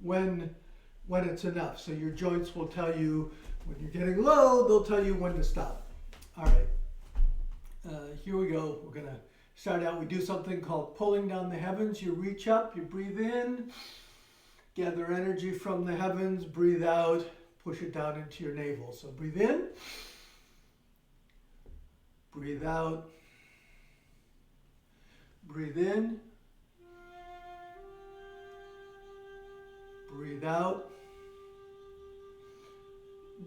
when it's enough. So your joints will tell you when you're getting low, they'll tell you when to stop. All right, here we go. We're gonna start out, we do something called pulling down the heavens. You reach up, you breathe in, gather energy from the heavens, breathe out, push it down into your navel. So breathe in, breathe out, breathe in, breathe out,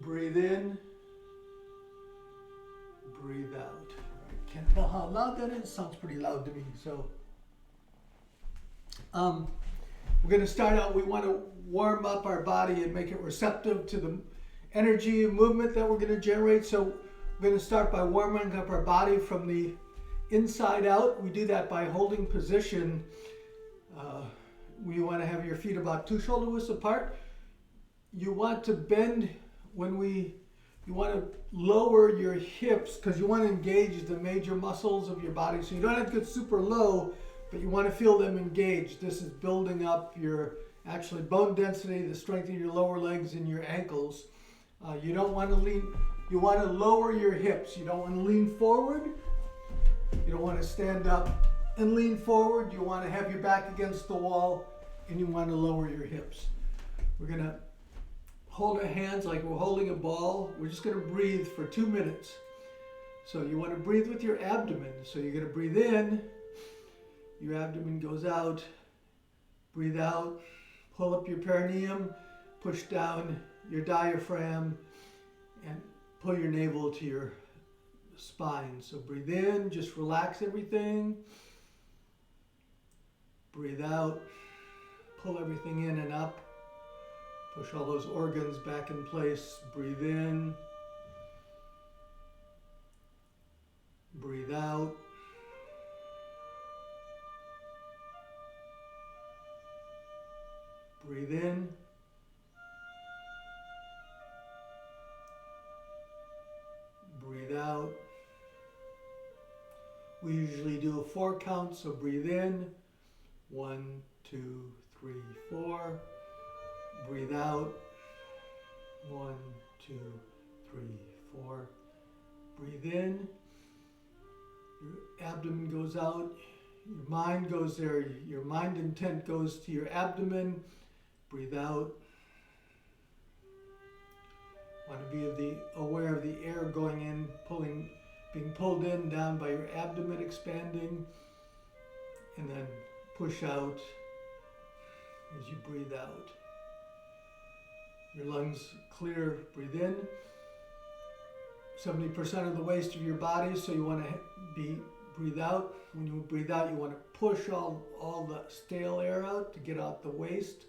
breathe in, breathe out. Can't tell how loud that is. Sounds pretty loud to me. So we're going to start out. We want to warm up our body and make it receptive to the energy and movement that we're going to generate. So we're going to start by warming up our body from the inside out. We do that by holding position. We want to have your feet about 2 shoulder widths apart. You want to bend you want to lower your hips because you want to engage the major muscles of your body. So you don't have to get super low, but you want to feel them engaged. This is building up your actually bone density, the strength of your lower legs and your ankles. You don't want to lean, you want to lower your hips. You don't want to lean forward. You don't want to stand up and lean forward. You want to have your back against the wall and you want to lower your hips. We're going to hold our hands like we're holding a ball. We're just going to breathe for 2 minutes. So you want to breathe with your abdomen. So you're going to breathe in, your abdomen goes out, breathe out, pull up your perineum, push down your diaphragm, and pull your navel to your spine. So breathe in, just relax everything. Breathe out, pull everything in and up. Push all those organs back in place. Breathe in. Breathe out. Breathe in. Breathe out. We usually do a 4 count, so breathe in. 1, 2, 3, 4. Breathe out. 1, 2, 3, 4. Breathe in. Your abdomen goes out. Your mind goes there. Your mind intent goes to your abdomen. Breathe out. Want to be aware of the air going in, being pulled in, down by your abdomen expanding, and then push out as you breathe out. Your lungs clear, breathe in. 70% of the waste of your body, so you want to breathe out. When you breathe out, you want to push all the stale air out to get out the waste.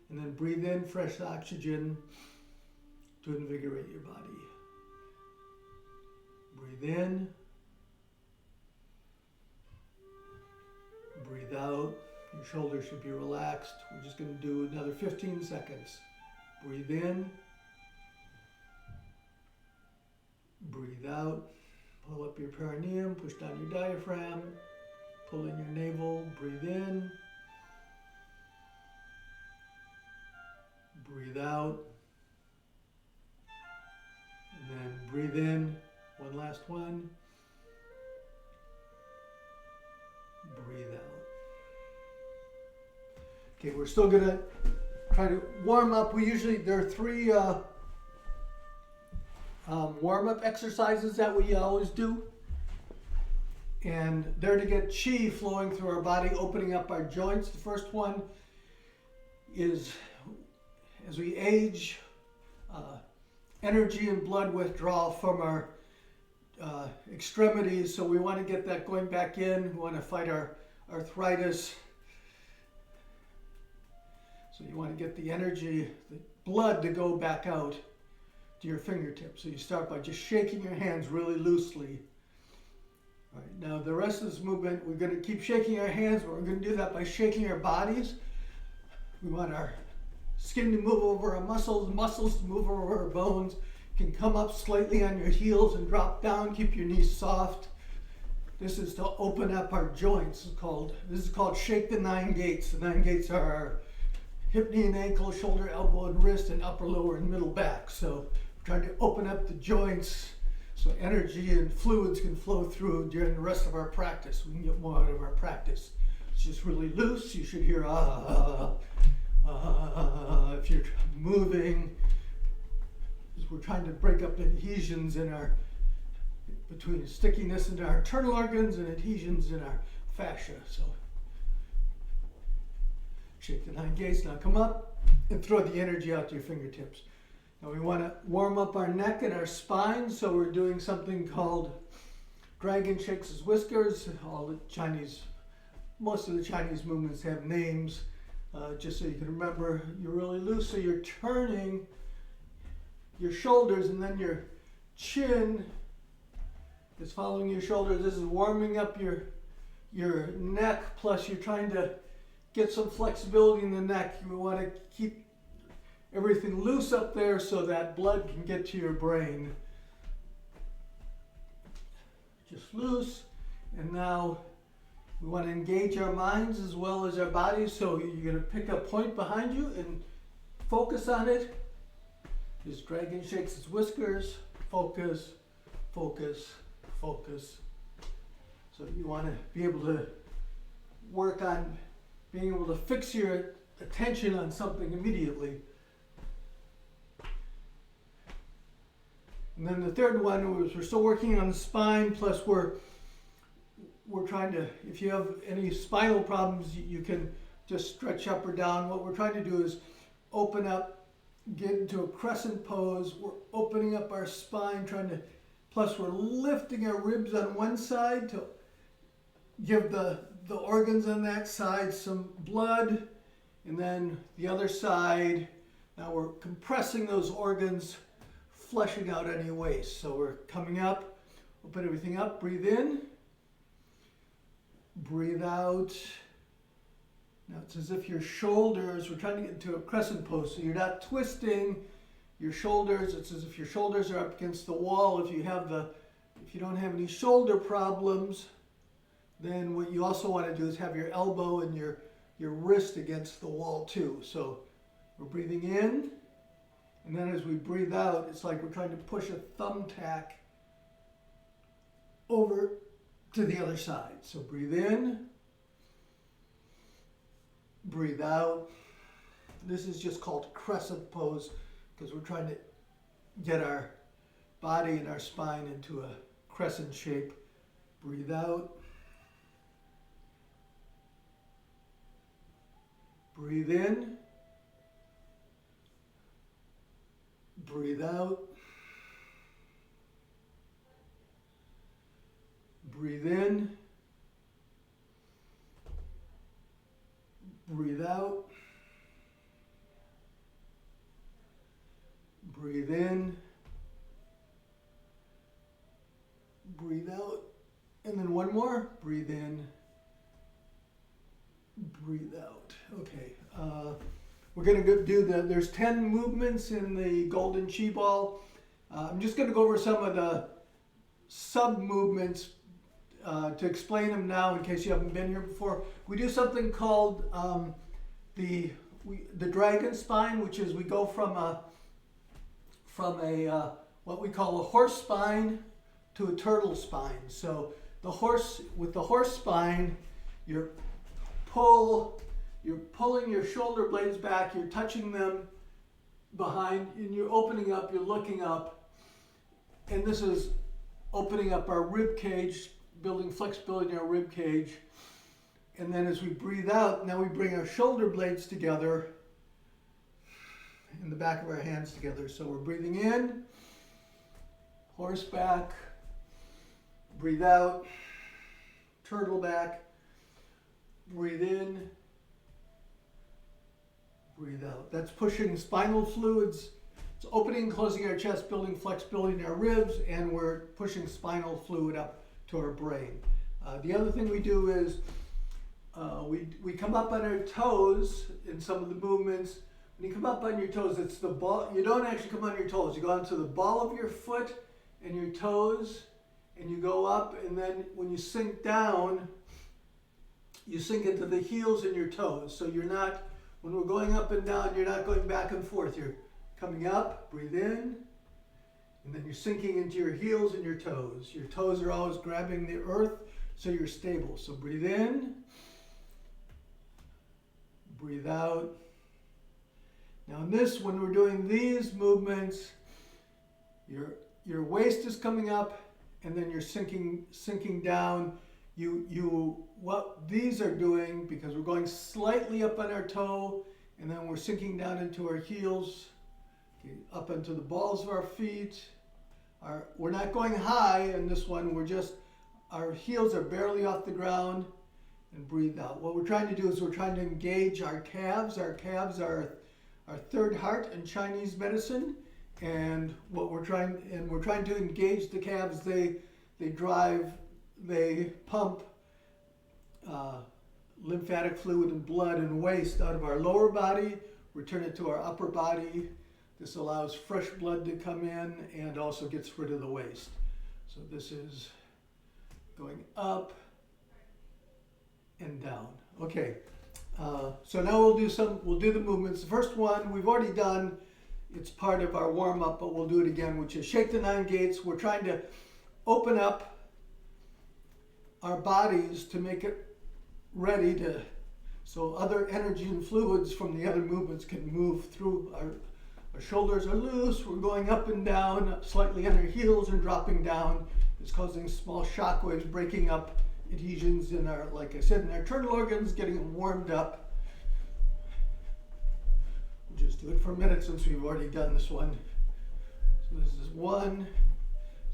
And then breathe in fresh oxygen to invigorate your body. Breathe in. Breathe out. Your shoulders should be relaxed. We're just going to do another 15 seconds. Breathe in. Breathe out. Pull up your perineum. Push down your diaphragm. Pull in your navel. Breathe in. Breathe out. And then breathe in. One last one. Breathe out. Okay, we're still going to try to warm up. There are 3 warm-up exercises that we always do. And they're to get chi flowing through our body, opening up our joints. The first one is, as we age, energy and blood withdrawal from our extremities. So we want to get that going back in. We want to fight our arthritis. So you want to get the energy, the blood to go back out to your fingertips. So you start by just shaking your hands really loosely. All right, now the rest of this movement, we're going to keep shaking our hands, but we're going to do that by shaking our bodies. We want our skin to move over our muscles to move over our bones. You can come up slightly on your heels and drop down, keep your knees soft. This is to open up our joints. This is called Shake the 9 Gates. The 9 gates are our hip, knee, and ankle, shoulder, elbow, and wrist, and upper, lower, and middle back. So we're trying to open up the joints so energy and fluids can flow through during the rest of our practice. We can get more out of our practice. It's just really loose. You should hear if you're moving. We're trying to break up adhesions in our, between stickiness in our internal organs and adhesions in our fascia. So shake the 9 gates. Now come up and throw the energy out to your fingertips. Now we want to warm up our neck and our spine, so we're doing something called dragon shakes as whiskers. All the Chinese, most of the Chinese movements have names, just so you can remember. You're really loose, so you're turning your shoulders, and then your chin is following your shoulders. This is warming up your neck, plus you're trying to get some flexibility in the neck. You want to keep everything loose up there so that blood can get to your brain. Just loose. And now we want to engage our minds as well as our bodies. So you're going to pick a point behind you and focus on it. This dragon shakes its whiskers. Focus, focus, focus. So you want to be able to work on being able to fix your attention on something immediately. And then the third one was we're still working on the spine, plus we're trying to, if you have any spinal problems, you can just stretch up or down. What we're trying to do is open up, get into a crescent pose. We're opening up our spine, trying to, plus we're lifting our ribs on one side to give the organs on that side some blood, and then the other side, now we're compressing those organs, flushing out any waste. So we're coming up, open everything up, breathe in, breathe out. Now it's as if your shoulders, we're trying to get into a crescent pose, so you're not twisting your shoulders. It's as if your shoulders are up against the wall. If you don't have any shoulder problems, then what you also want to do is have your elbow and your wrist against the wall too. So we're breathing in, and then as we breathe out, it's like we're trying to push a thumbtack over to the other side. So breathe in, breathe out. This is just called crescent pose because we're trying to get our body and our spine into a crescent shape. Breathe out. Breathe in. Breathe out. Breathe in. Breathe out. Breathe in. Breathe out. And then one more. Breathe in. Breathe out. Okay. We're going to do there's 10 movements in the Golden Chi Ball. I'm just going to go over some of the sub-movements to explain them now in case you haven't been here before. We do something called the dragon spine, which is we go from a what we call a horse spine to a turtle spine. So with the horse spine, you're pulling your shoulder blades back, you're touching them behind, and you're opening up, you're looking up, and this is opening up our rib cage, building flexibility in our rib cage. And then as we breathe out, now we bring our shoulder blades together and the back of our hands together. So we're breathing in, horse back, breathe out, turtle back, breathe in, breathe out. That's pushing spinal fluids. It's opening and closing our chest, building flexibility in our ribs, and we're pushing spinal fluid up to our brain. The other thing we do is we come up on our toes in some of the movements. When you come up on your toes, it's the ball. You don't actually come on your toes. You go onto the ball of your foot and your toes, and you go up, and then when you sink down, you sink into the heels and your toes. So you're not, When we're going up and down, you're not going back and forth. You're coming up, breathe in, and then you're sinking into your heels and your toes. Your toes are always grabbing the earth, so you're stable. So breathe in, breathe out. Now in this, when we're doing these movements, your waist is coming up, and then you're sinking down. What these are doing, because we're going slightly up on our toe, and then we're sinking down into our heels, okay, up into the balls of our feet. We're not going high in this one. Our heels are barely off the ground, and breathe out. What we're trying to do is we're trying to engage our calves. Our calves are our third heart in Chinese medicine, and we're trying to engage the calves. They pump lymphatic fluid and blood and waste out of our lower body, return it to our upper body. This allows fresh blood to come in and also gets rid of the waste. So this is going up and down. Okay, so now we'll do the movements. The first one we've already done. It's part of our warm-up, but we'll do it again, which is shake the 9 gates. We're trying to open up our bodies to make it ready so other energy and fluids from the other movements can move through. Our shoulders are loose. We're going up and down, slightly on our heels and dropping down. It's causing small shock waves, breaking up adhesions in our, like I said, in our internal organs, getting them warmed up. We'll just do it for a minute since we've already done this one. So this is one.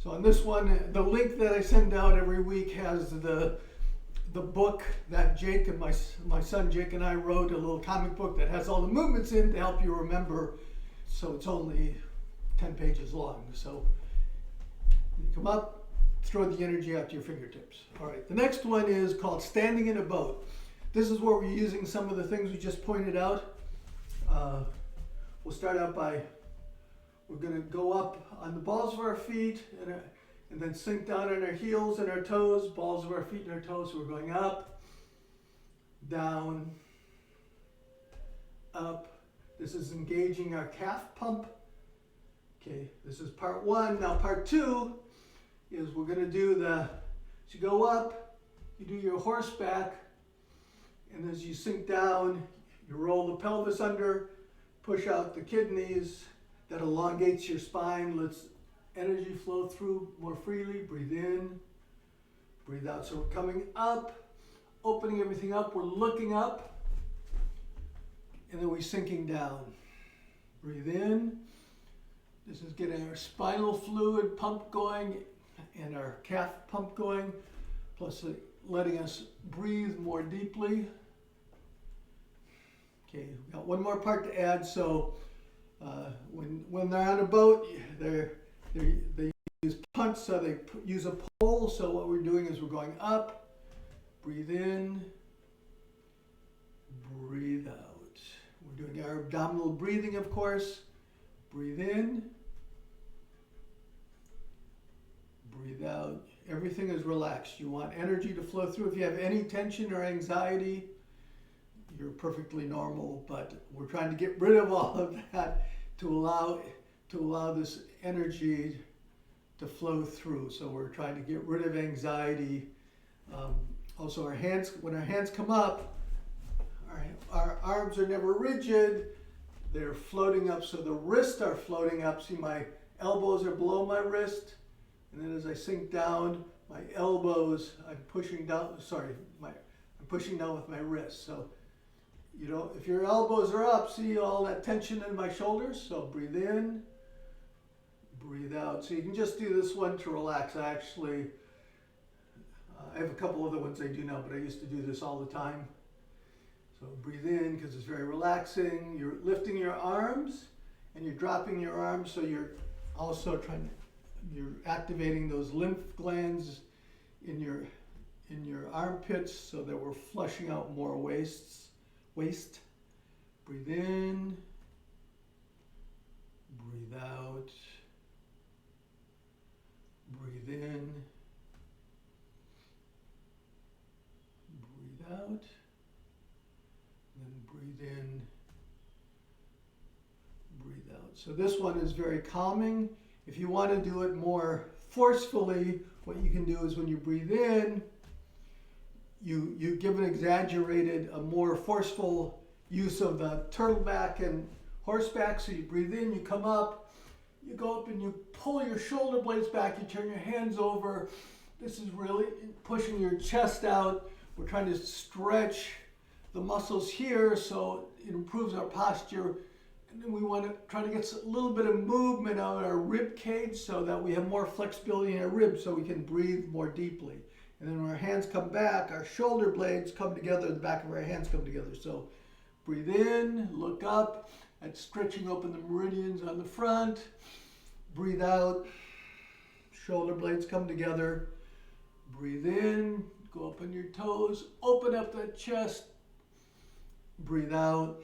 So on this one, the link that I send out every week has the book that Jake and my son Jake and I wrote, a little comic book that has all the movements in to help you remember. So it's only 10 pages long. So you come up, throw the energy out to your fingertips. All right, the next one is called standing in a boat. This is where we're using some of the things we just pointed out. We'll start out we're going to go up on the balls of our feet and then sink down on our heels and our toes, balls of our feet and our toes. So we're going up, down, up. This is engaging our calf pump. Okay, this is part 1. Now part 2 is we're going to do so you go up, you do your horseback, and as you sink down, you roll the pelvis under, push out the kidneys. That elongates your spine, lets energy flow through more freely. Breathe in, breathe out. So we're coming up, opening everything up. We're looking up, and then we're sinking down. Breathe in. This is getting our spinal fluid pump going and our calf pump going, plus letting us breathe more deeply. Okay, we've got one more part to add. So when they're on a boat, they use punch, so they use a pole. So what we're doing is we're going up, breathe in, breathe out. We're doing our abdominal breathing, of course. Breathe in, breathe out. Everything is relaxed. You want energy to flow through. If you have any tension or anxiety, you're perfectly normal, but we're trying to get rid of all of that to allow this energy to flow through. So we're trying to get rid of anxiety. Also, when our hands come up, our arms are never rigid. They're floating up, so the wrists are floating up. See, my elbows are below my wrist, and then as I sink down, my elbows, I'm pushing down. I'm pushing down with my wrists. So, if your elbows are up, see all that tension in my shoulders. So breathe in, breathe out. So you can just do this one to relax. I have a couple other ones I do now, but I used to do this all the time. So breathe in because it's very relaxing. You're lifting your arms and you're dropping your arms, so you're also you're activating those lymph glands in your armpits so that we're flushing out more waste. Breathe in, breathe out, breathe in, breathe out, then breathe in So this one is very calming. If you want to do it more forcefully, what you can do is when you breathe in, you give an exaggerated, a more forceful use of the turtleback and horseback. So you breathe in, you come up, you go up and you pull your shoulder blades back, you turn your hands over. This is really pushing your chest out. We're trying to stretch the muscles here so it improves our posture. And then we want to try to get a little bit of movement out of our rib cage so that we have more flexibility in our ribs so we can breathe more deeply. And then when our hands come back, our shoulder blades come together, the back of our hands come together. So breathe in, look up, that's stretching open the meridians on the front. Breathe out, shoulder blades come together. Breathe in, go up on your toes, open up that chest. Breathe out.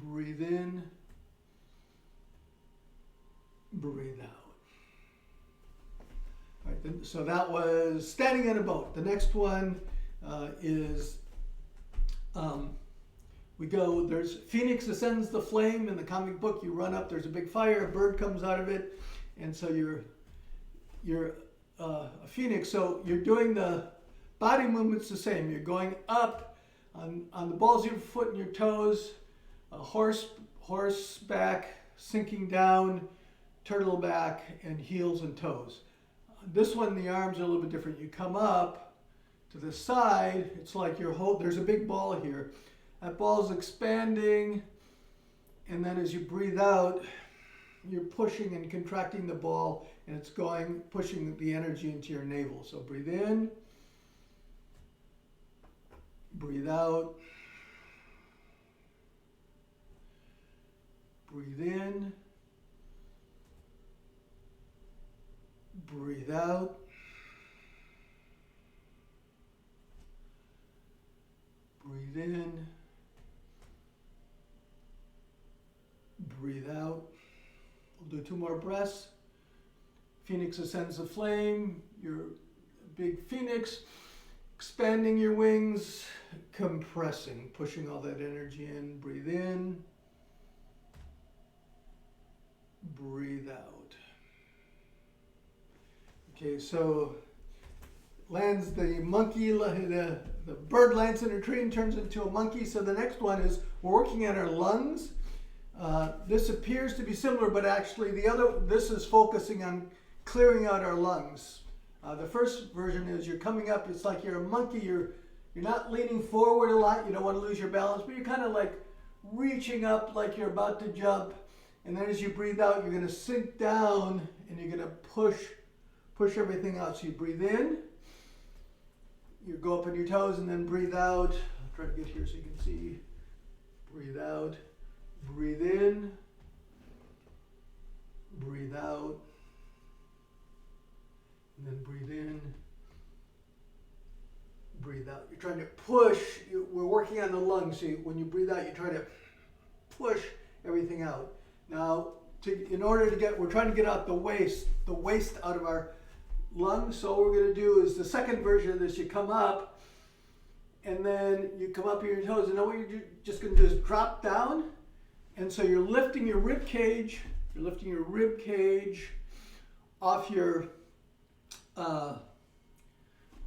Breathe in. Breathe out. All right, so that was standing in a boat. The next one is there's Phoenix ascends the flame. In the comic book, you run up, there's a big fire, a bird comes out of it, and so you're a phoenix. So you're doing the body movements the same. You're going up on the balls of your foot and your toes, horseback, sinking down, turtleback, and heels and toes. This one, the arms are a little bit different. You come up to the side, it's like there's a big ball here. That ball is expanding, and then as you breathe out, you're pushing and contracting the ball, and it's pushing the energy into your navel. So breathe in, breathe out, breathe in, breathe out, breathe in, breathe out. We'll do 2 more breaths. Phoenix ascends the flame. You're a big phoenix, expanding your wings, compressing, pushing all that energy in. Breathe in, breathe out. Okay, so lands the monkey, the bird lands in a tree and turns into a monkey. So the next one is we're working at our lungs. This appears to be similar, but actually this is focusing on clearing out our lungs. The first version is you're coming up, it's like you're a monkey, you're not leaning forward a lot, you don't want to lose your balance, but you're kind of like reaching up like you're about to jump. And then as you breathe out, you're going to sink down and you're going to push everything out. So you breathe in, you go up on your toes and then breathe out. I'll try to get here so you can see. Breathe out. Breathe in, breathe out, and then breathe in, breathe out. You're trying to push, we're working on the lungs, so when you breathe out, you try to push everything out. Now, we're trying to get out the waste out of our lungs, so what we're going to do is the second version of this, you come up, and then you come up on your toes, and then what you're just going to do is drop down. And so you're lifting your rib cage. You're lifting your rib cage off your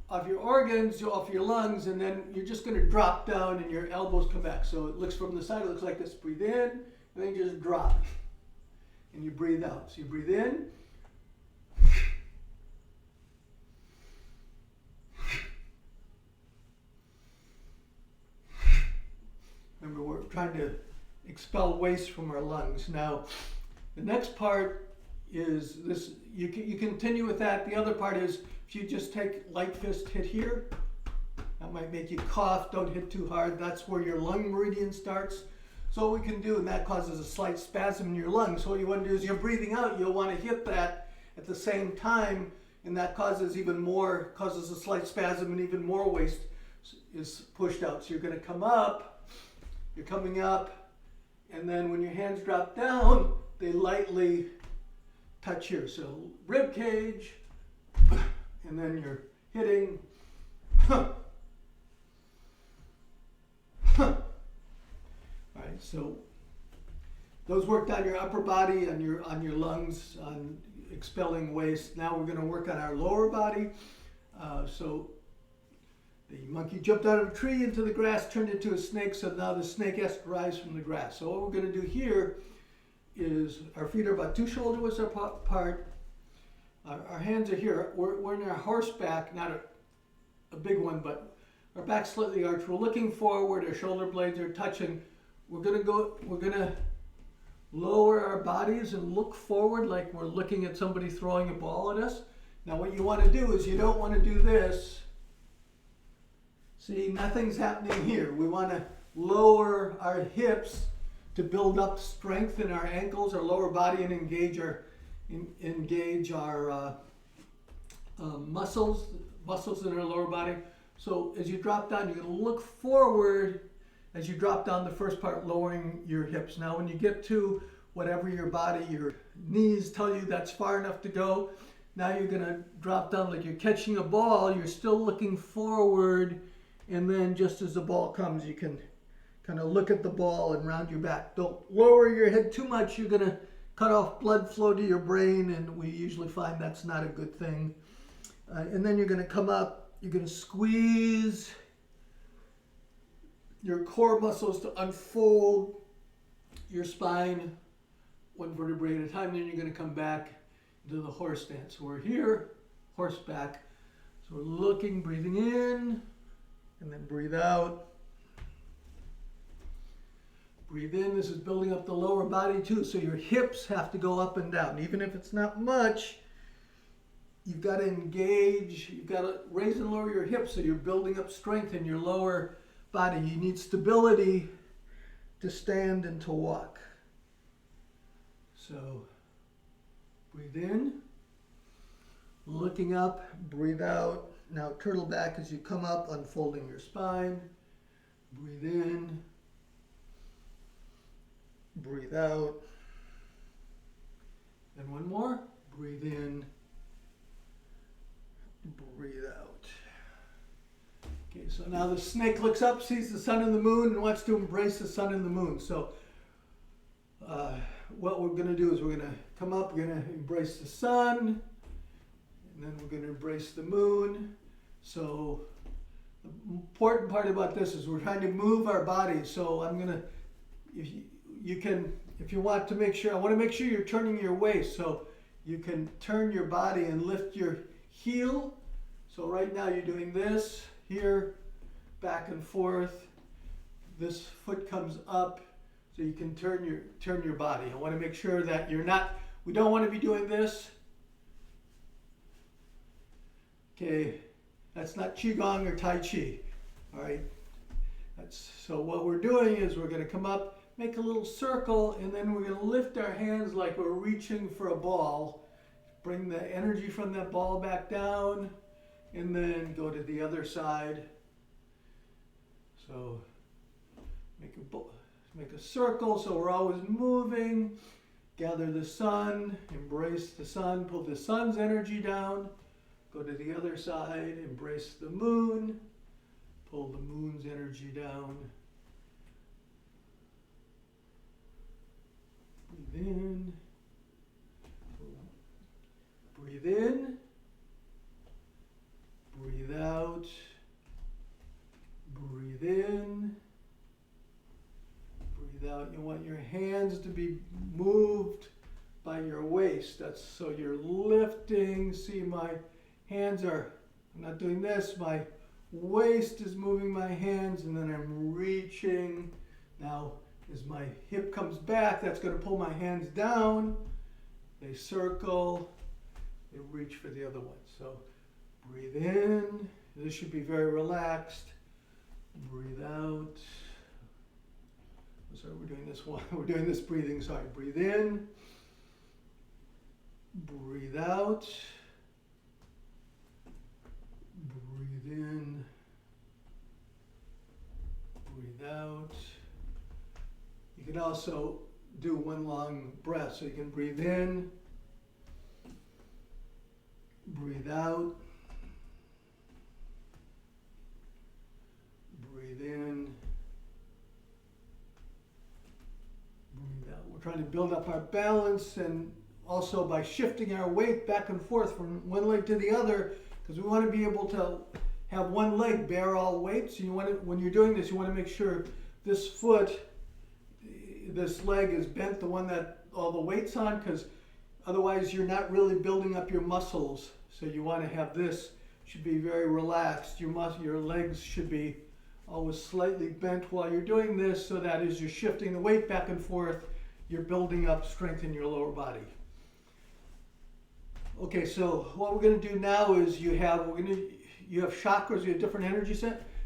organs, off your lungs, and then you're just going to drop down, and your elbows come back. So it looks from the side. It looks like this. Breathe in, and then you just drop, and you breathe out. So you breathe in. Remember, we're trying to expel waste from our lungs. Now, the next part is this, you continue with that. The other part is if you just take light fist, hit here. That might make you cough. Don't hit too hard. That's where your lung meridian starts. So what we can do, and that causes a slight spasm in your lungs. So what you want to do is you're breathing out, you'll want to hit that at the same time, and that causes a slight spasm and even more waste is pushed out. So you're going to come up, you're coming up, and then when your hands drop down, they lightly touch here. So rib cage, and then you're hitting. All right, so Those worked on your upper body, on your lungs, on expelling waste. Now we're going to work on our lower body. So the monkey jumped out of a tree into the grass, turned into a snake, so now the snake has to rise from the grass. So what we're going to do here is our feet are about 2 shoulder widths apart. Our hands are here. We're in our horseback, not a big one, but our back slightly arched. We're looking forward. Our shoulder blades are touching. We're gonna lower our bodies and look forward like we're looking at somebody throwing a ball at us. Now what you want to do is you don't want to do this. See, nothing's happening here. We want to lower our hips to build up strength in our ankles, our lower body, and engage our muscles in our lower body. So as you drop down, you're going to look forward as you drop down the first part, lowering your hips. Now when you get to whatever your knees tell you that's far enough to go, now you're going to drop down like you're catching a ball. You're still looking forward, and then just as the ball comes, you can kind of look at the ball and round your back. Don't lower your head too much. You're going to cut off blood flow to your brain, and we usually find that's not a good thing. And then you're going to come up. You're going to squeeze your core muscles to unfold your spine 1 vertebrae at a time. Then you're going to come back into the horse stance. So we're here, horseback. So we're looking, breathing in, and then breathe out. Breathe in. This is building up the lower body too. So your hips have to go up and down. Even if it's not much, you've got to engage. You've got to raise and lower your hips so you're building up strength in your lower body. You need stability to stand and to walk. So breathe in, looking up, breathe out. Now turtle back as you come up, unfolding your spine. Breathe in, breathe out. And one more. Breathe in, breathe out. Okay, so now the snake looks up, sees the sun and the moon, and wants to embrace the sun and the moon. So what we're going to do is we're going to come up, we're going to embrace the sun, and then we're going to embrace the moon. So the important part about this is we're trying to move our bodies. So I'm going to, if you want to make sure, I want to make sure you're turning your waist. So you can turn your body and lift your heel. So right now you're doing this. Here, back and forth. This foot comes up, so you can turn your body. I want to make sure that we don't want to be doing this. Okay, that's not Qigong or Tai Chi. All right. So what we're doing is we're going to come up, make a little circle, and then we're going to lift our hands like we're reaching for a ball. Bring the energy from that ball back down. And then go to the other side. So make a circle so we're always moving. Gather the sun, embrace the sun, pull the sun's energy down. Go to the other side, embrace the moon, pull the moon's energy down. Breathe in. Breathe in. Breathe out, breathe in, breathe out. You want your hands to be moved by your waist. That's so you're lifting. See, my hands are, I'm not doing this, my waist is moving my hands, and then I'm reaching. Now, as my hip comes back, that's going to pull my hands down. They circle, they reach for the other one. So breathe in. This should be very relaxed. Breathe out. Sorry, we're doing this one. We're doing this breathing. Sorry. Breathe in. Breathe out. Breathe in. Breathe out. You can also do one long breath. So you can breathe in. Breathe out. Breathe in. Breathe out. We're We're trying to build up our balance, and also by shifting our weight back and forth from one leg to the other, because we want to be able to have one leg bear all weight. So you want to, when you're doing this, you want to make sure this foot, this leg is bent, the one that all the weight's on, because otherwise you're not really building up your muscles. So you want to have this, should be very relaxed. Your legs should be always slightly bent while you're doing this, so that as you're shifting the weight back and forth, you're building up strength in your lower body. Okay, so what we're going to do now is you have chakras, you have different energy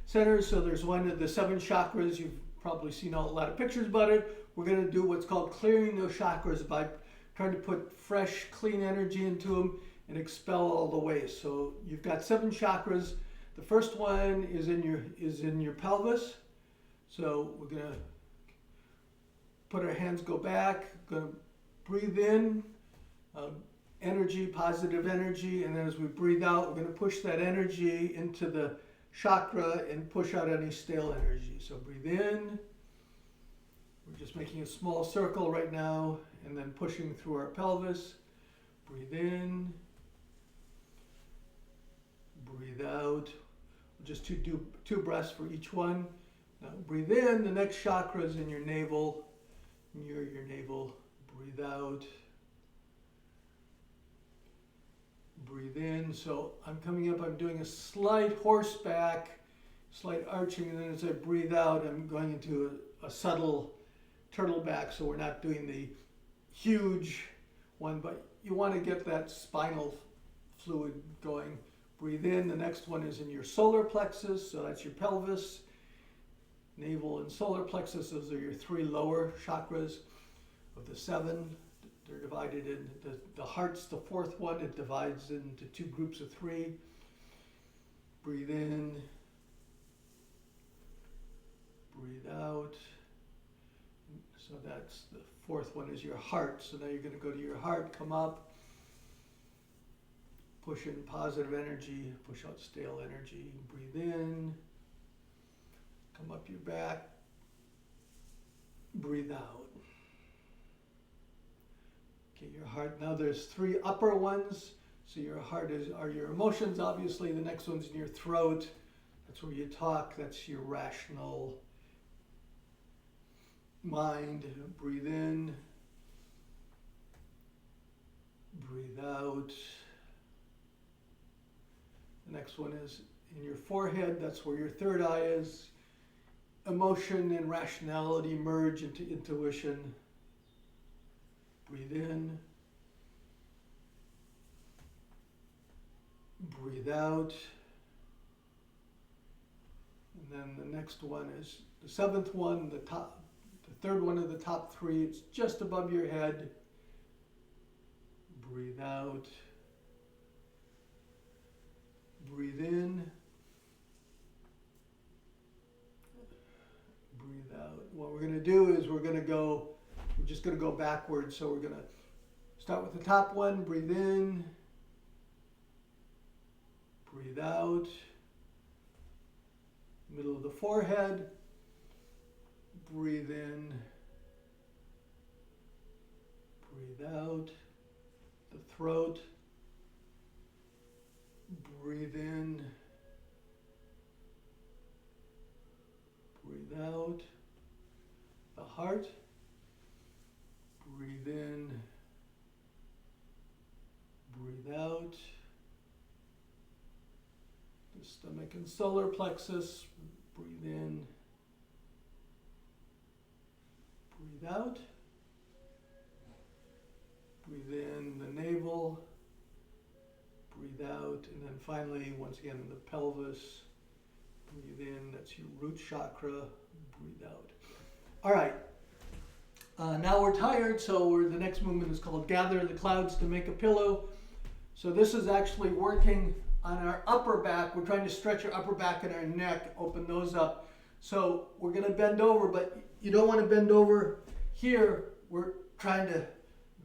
centers. So there's one of the 7 chakras. You've probably seen a lot of pictures about it. We're going to do what's called clearing those chakras by trying to put fresh, clean energy into them and expel all the waste. So you've got 7 chakras. The first one is in your pelvis. So we're going to put our hands, go back, going to breathe in, energy, positive energy, and then as we breathe out, we're going to push that energy into the chakra and push out any stale energy. So breathe in. We're just making a small circle right now, and then pushing through our pelvis. Breathe in. Breathe out. We'll just do 2 breaths for each one. Now breathe in. The next chakra is in your navel. Near your navel. Breathe out. Breathe in. So I'm coming up, I'm doing a slight horseback, slight arching, and then as I breathe out, I'm going into a subtle turtleback. So we're not doing the huge one, but you want to get that spinal fluid going. Breathe in. The next one is in your solar plexus, so that's your pelvis. Navel and solar plexus, those are your 3 lower chakras of the 7. They're divided into, the heart's the 4th one. It divides into 2 groups of 3. Breathe in. Breathe out. So that's the 4th one is your heart. So now you're going to go to your heart, come up, push in positive energy, push out stale energy. Breathe in. Come up your back. Breathe out. Okay, your heart. Now there's 3 upper ones. So your heart are your emotions, obviously. The next one's in your throat. That's where you talk. That's your rational mind. Breathe in. Breathe out. The next one is in your forehead. That's where your 3rd eye is. Emotion and rationality merge into intuition. Breathe in. Breathe out. And then the next one is the 7th one, the 3rd one of the top 3. It's just above your head. Breathe out. Breathe in. Breathe out. What we're going to do is we're just going to go backwards. So we're going to start with the top one. Breathe in. Breathe out. Middle of the forehead. Breathe in. Breathe out. The throat. Breathe in. Breathe out. The heart. Breathe in. Breathe out. The stomach and solar plexus. Breathe in. Breathe out. Breathe in the navel. Breathe out. And then finally, once again, the pelvis. Breathe in. That's your root chakra. Breathe out. All right. Now we're tired, so the next movement is called Gather the Clouds to Make a Pillow. So this is actually working on our upper back. We're trying to stretch our upper back and our neck, open those up. So we're going to bend over, but you don't want to bend over here. We're trying to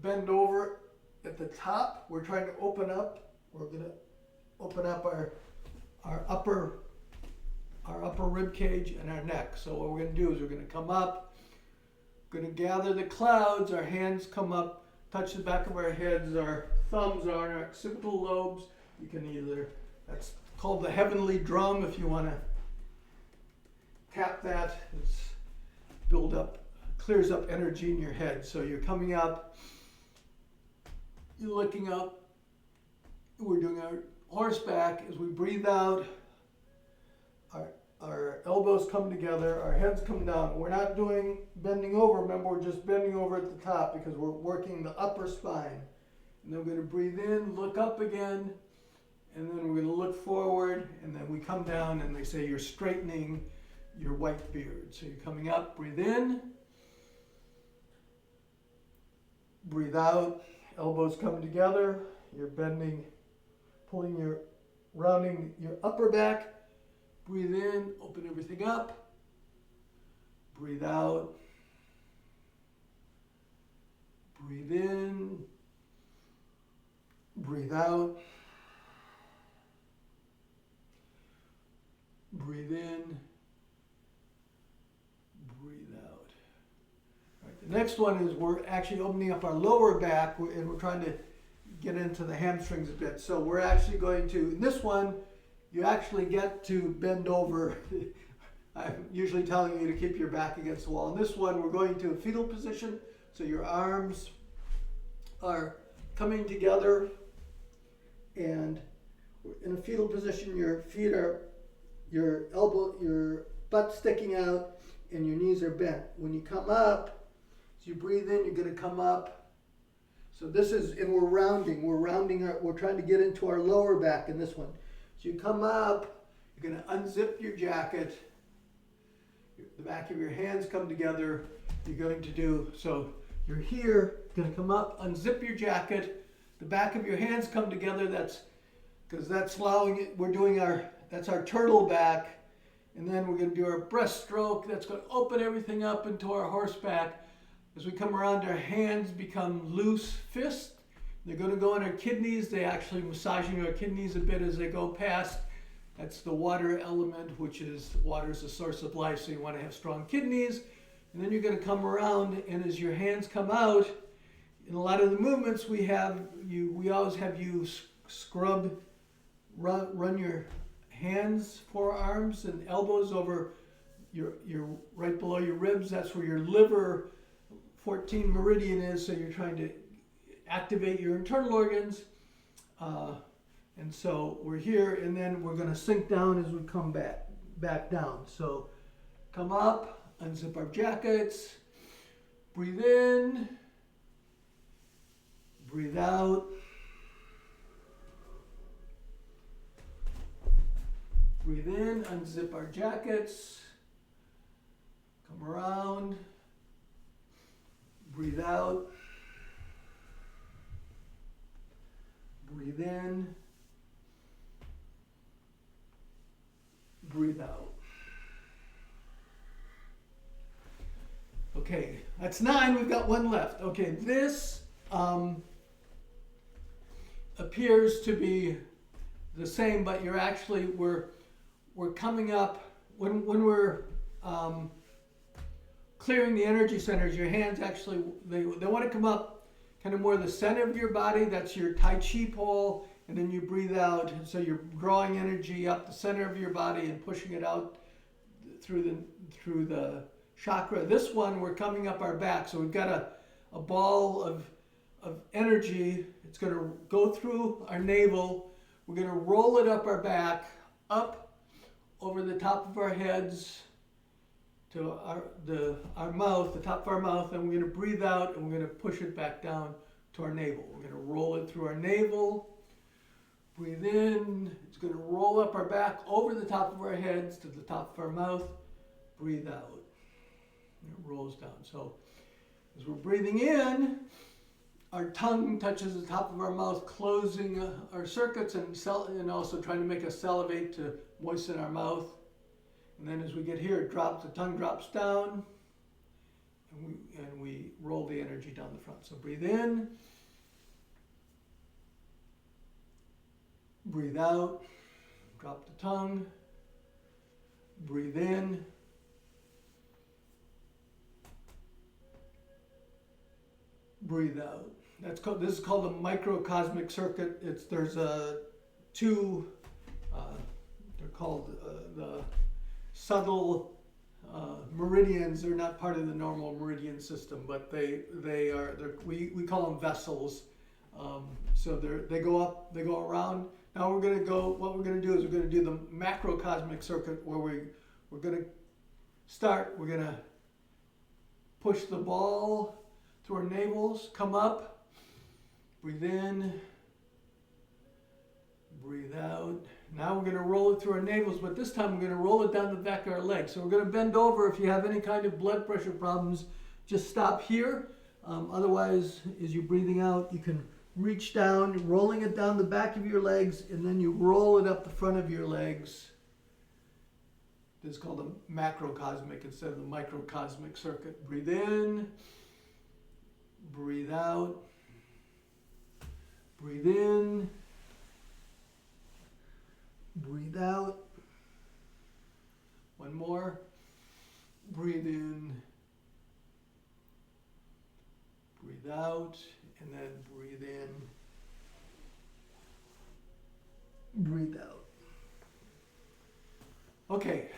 bend over at the top. We're trying to open up. We're going to open up our upper rib cage and our neck. So what we're going to do is we're going to come up, Going to gather the clouds. Our hands come up, touch the back of our heads. Our thumbs are on our occipital lobes. You can either, that's called the heavenly drum if you want to tap that. It's build up, clears up energy in your head. So you're coming up, you're looking up. We're doing our horseback. As we breathe out, our elbows come together, our heads come down. We're not doing bending over. Remember, we're just bending over at the top because we're working the upper spine. And then we're going to breathe in, look up again, and then we're going to look forward, and then we come down, and they say you're straightening your white beard. So you're coming up, breathe in, breathe out, elbows come together, you're bending, rounding your upper back. Breathe in, open everything up. Breathe out. Breathe in. Breathe out. Breathe in. Breathe out. All right, the next one is we're actually opening up our lower back, and we're trying to get into the hamstrings a bit. So we're actually going to, in this one, you actually get to bend over. I'm usually telling you to keep your back against the wall. In this one, we're going to a fetal position. So your arms are coming together, and in a fetal position, your feet are, your butt sticking out, and your knees are bent. When you come up, as you breathe in, you're going to come up. So this is, and we're rounding. We're trying to get into our lower back in this one. So you come up, you're going to unzip your jacket, the back of your hands come together, you're going to do, so you're here, going to come up, unzip your jacket, the back of your hands come together, that's, because that's allowing it, we're doing that's our turtle back, and then we're going to do our breaststroke, that's going to open everything up into our horseback. As we come around, our hands become loose fists. They're going to go in our kidneys. They actually massaging our kidneys a bit as they go past. That's the water element, which is water is the source of life, so you want to have strong kidneys. And then you're going to come around, and as your hands come out, in a lot of the movements we always have you scrub, run your hands, forearms, and elbows over your right below your ribs. That's where your liver 14 meridian is, so you're trying to activate your internal organs, and so we're here, and then we're going to sink down as we come back down. So come up, unzip our jackets, breathe in, breathe out, breathe in, unzip our jackets, come around, breathe out, breathe in, breathe out. Okay, that's 9. We've got 1 left. Okay, this appears to be the same, but you're actually, we're coming up, when we're clearing the energy centers, your hands actually, they want to come up kind of more the center of your body. That's your Tai Chi pole, and then you breathe out. So you're drawing energy up the center of your body and pushing it out through the chakra. This one, we're coming up our back. So we've got a ball of energy. It's going to go through our navel. We're going to roll it up our back, up over the top of our heads to our mouth, the top of our mouth, and we're going to breathe out, and we're going to push it back down to our navel. We're going to roll it through our navel, breathe in, it's going to roll up our back over the top of our heads to the top of our mouth, breathe out, and it rolls down. So as we're breathing in, our tongue touches the top of our mouth, closing our circuits and also trying to make us salivate to moisten our mouth. And then as we get here, the tongue drops down, and we roll the energy down the front. So breathe in, breathe out, drop the tongue, breathe in, breathe out. This is called a microcosmic circuit. There's two, they're called the subtle meridians. They're not part of the normal meridian system, but we call them vessels. So they go up, they go around. Now what we're gonna do is we're gonna do the macrocosmic circuit, where we're gonna start. We're gonna push the ball through our navels, come up, breathe in, breathe out. Now we're gonna roll it through our navels, but this time we're gonna roll it down the back of our legs. So we're gonna bend over. If you have any kind of blood pressure problems, just stop here. Otherwise, as you're breathing out, you can reach down, rolling it down the back of your legs, and then you roll it up the front of your legs. This is called a macrocosmic instead of the microcosmic circuit. Breathe in, breathe out, breathe in, breathe out. One more. Breathe in, breathe out, and then breathe in, breathe out. Okay,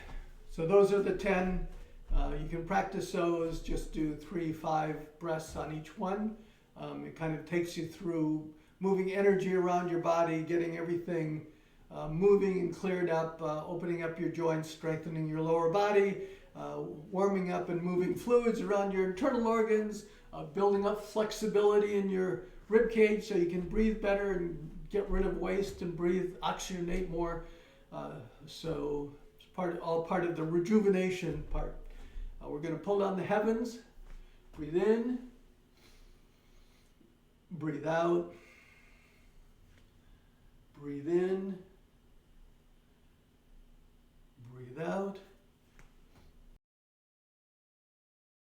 so those are the 10. You can practice those, just do 3, 5 breaths on each one. It kind of takes you through moving energy around your body, getting everything moving and cleared up, opening up your joints, strengthening your lower body, warming up and moving fluids around your internal organs, building up flexibility in your rib cage so you can breathe better and get rid of waste and breathe, oxygenate more. So it's all part of the rejuvenation part. We're going to pull down the heavens. Breathe in, breathe out, breathe in,